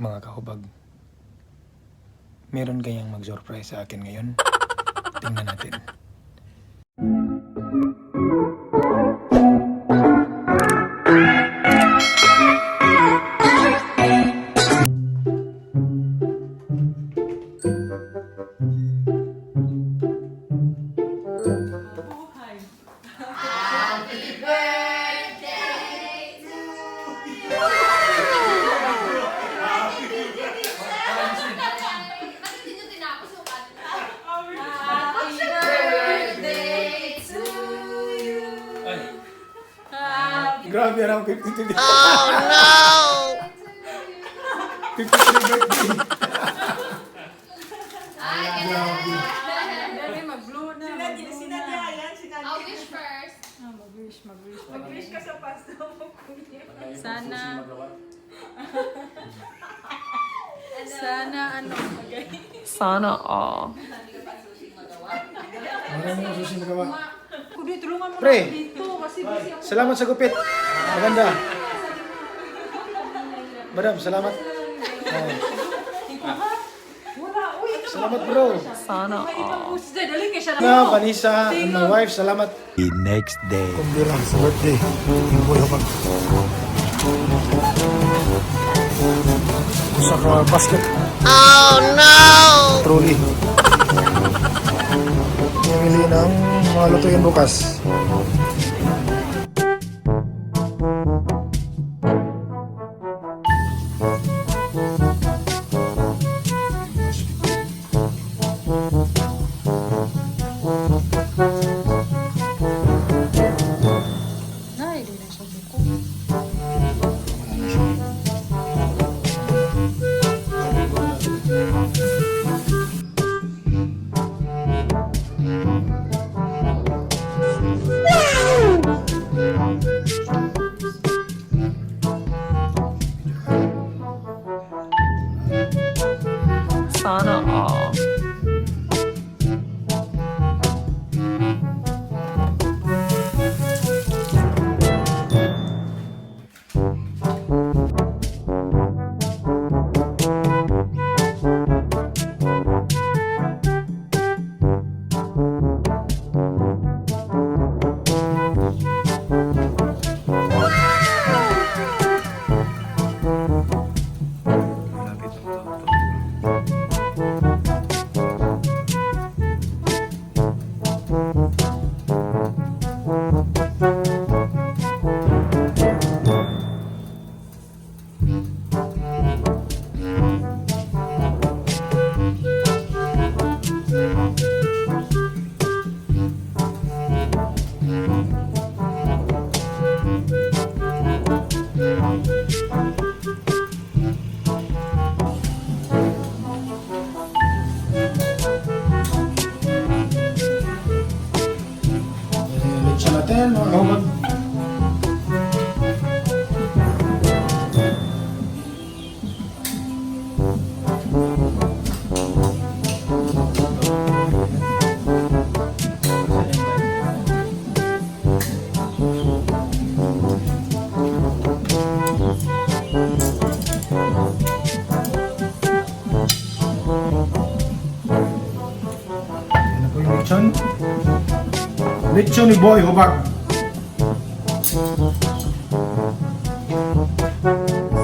Mga kahubag, meron kayang mag-surprise sa akin ngayon? Tingnan natin. Grabe na 53. Oh no! 53 birthday. Grabe. I'll wish first. Mag-wish ka sa pasto mo, kuya. Sana all. Maraming ang susi magawa. Kuya, tulungan mo Pre. na dito kasi busy ako. Salamat sa gupit. Maganda. Madam, salamat. Oh. Wala, uy. Salamat bro. Sana May ibang all. puso dyan. Dali ka siya na. Na, Vanessa and my wife, salamat. The next day. Kumbira sa birthday. Yung boy ako. Sa basket. Oh no! Trolley. Namili ng mga lutuin bukas. Sana all. Lechon natin, mga kahubag. Ano po yung lechon? Lechon ni Boy Hubag.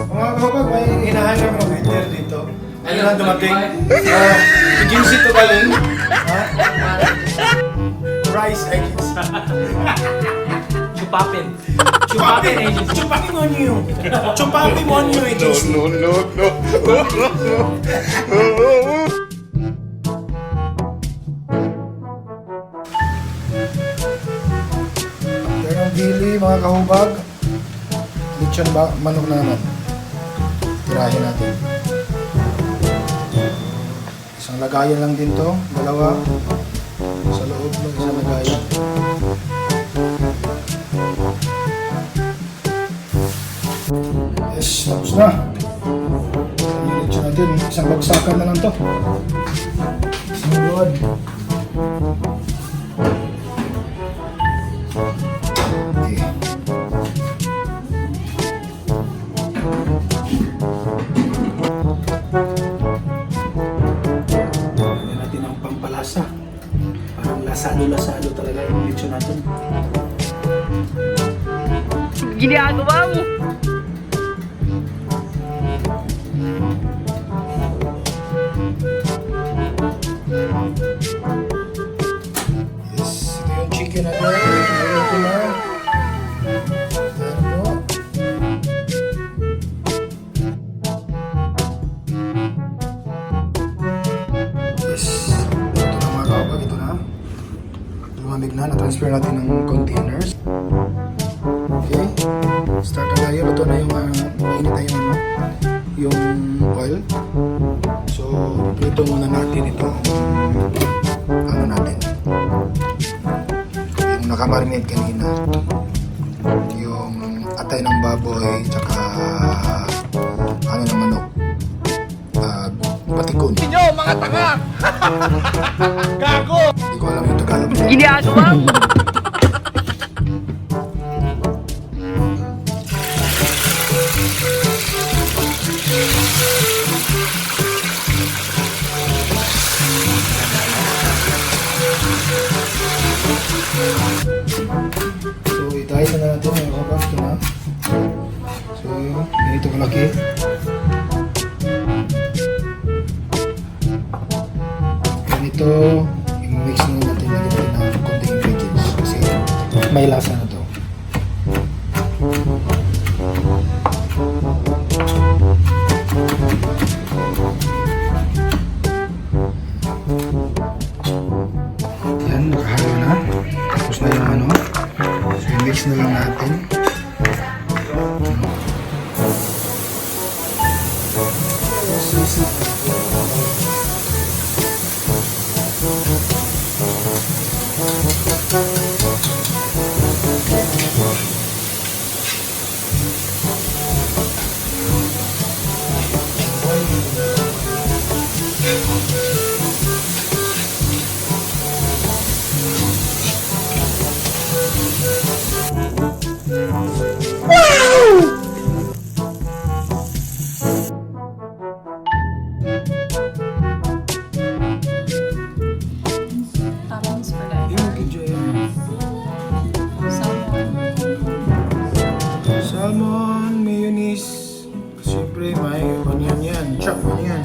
Mga kahubag, may hinahanap ng waiter dito. Ano na dumating? Agency to galing. Ha? Rice agency. Chupapin. Chupapin agency. Chupapin on you. Chupapin on you agency. After ng dili, mga kahubag, lechon ba manok na naman. Tirahin natin. Isang lagayan lang din to, dalawa. Sa loob ng isang lagayan. Yes, tapos na. Yung lechon natin, isang bagsakan na lang to. Isang luwad. ginagawa mo? Yes, ito yung chicken natin. Niluluto na. Ayan po. Yes, ito na mga kapag. Ito na. Lumamig na. Na-transfer natin ng containers. Okay. Start na tayo. Luto na yung mainit na yung yung oil. So, luto muna natin ito. Ano natin? Yung nakamarinate kanina. Yung atay ng baboy, tsaka ano ng manok. Batikon. Inyo, mga tanga! Gago! Hindi ko alam yung Tagalog. Ginagawa mo? So, itayin na natin yung kabak. Ito na. So, ganito kalaki. Ganito, i-mix na natin lagyan natin ng konting ingredients kasi may lasa na to. Yan, nakahalo na. Tapos na yung ano. So, i-mix na lang natin. Toppings for that. Yung enjoy yan. Salmon, mayonnaise. Siyempre, may onion yan. Chop onion.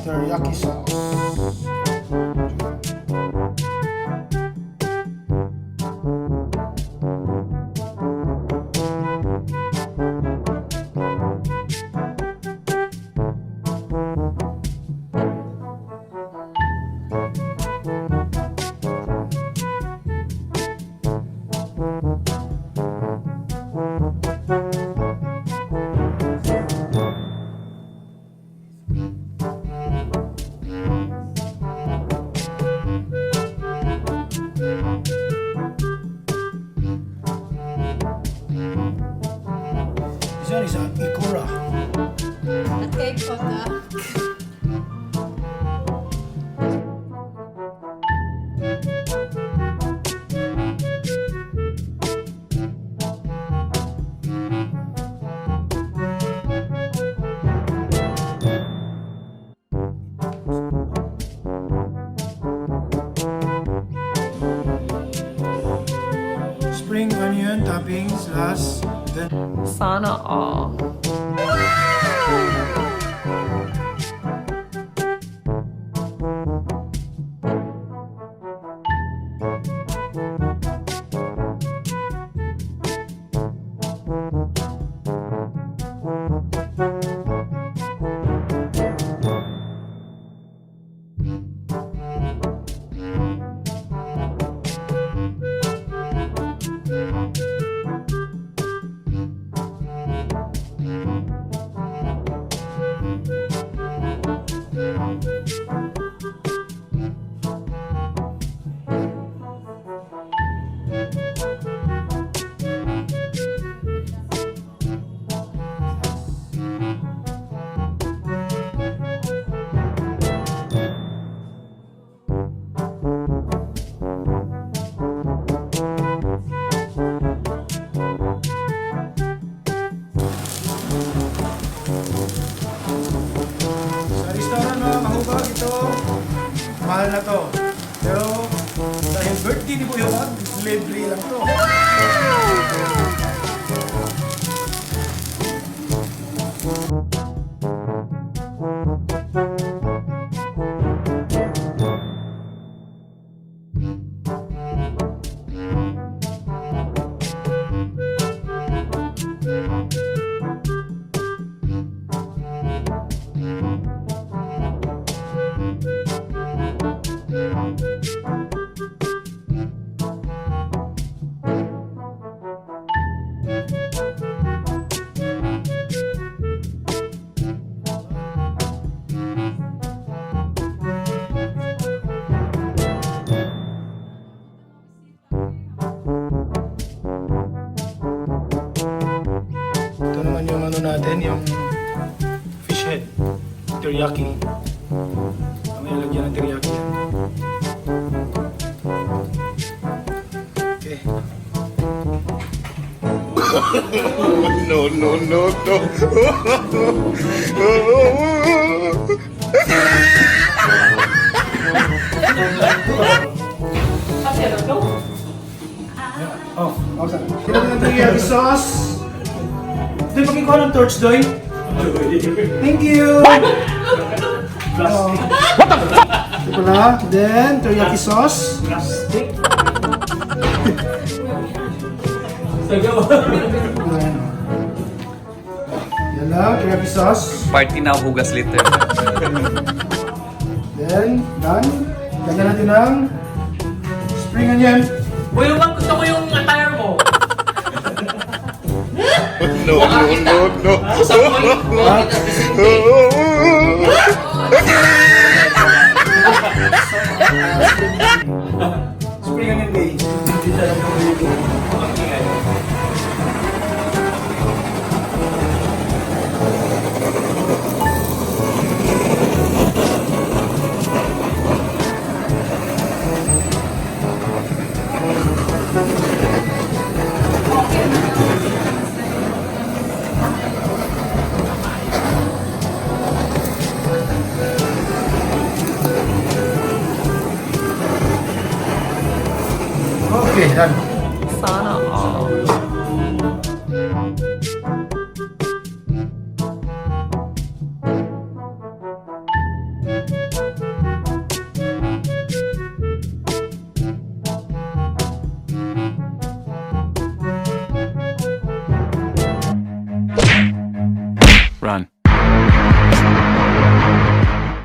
Teriyaki sauce. Yan is ikura. A cake of the... Spring onion toppings last. Then Sana all. na to. Pero dahil birthday ni Kuya Wag, libre lang to. Ito naman yung ano natin, yung fish head, teriyaki. May lagyan ng teriyaki yan. Okay. No, no, no, no. Oh, okay. Sinabi ng teriyaki sauce. Doy, pakikuha ng torch, Doy. Thank you! Oh. Ito pala. Then, teriyaki sauce. Plastic. Ayan, oh. Yan lang, teriyaki sauce. Party na hugas liter. Then, done. Lagyan natin ng spring onion. Uy, Wag, gusto ko yung attire mo. No, no, no, no. Spring onion base. Okay, done. Sana all. Run.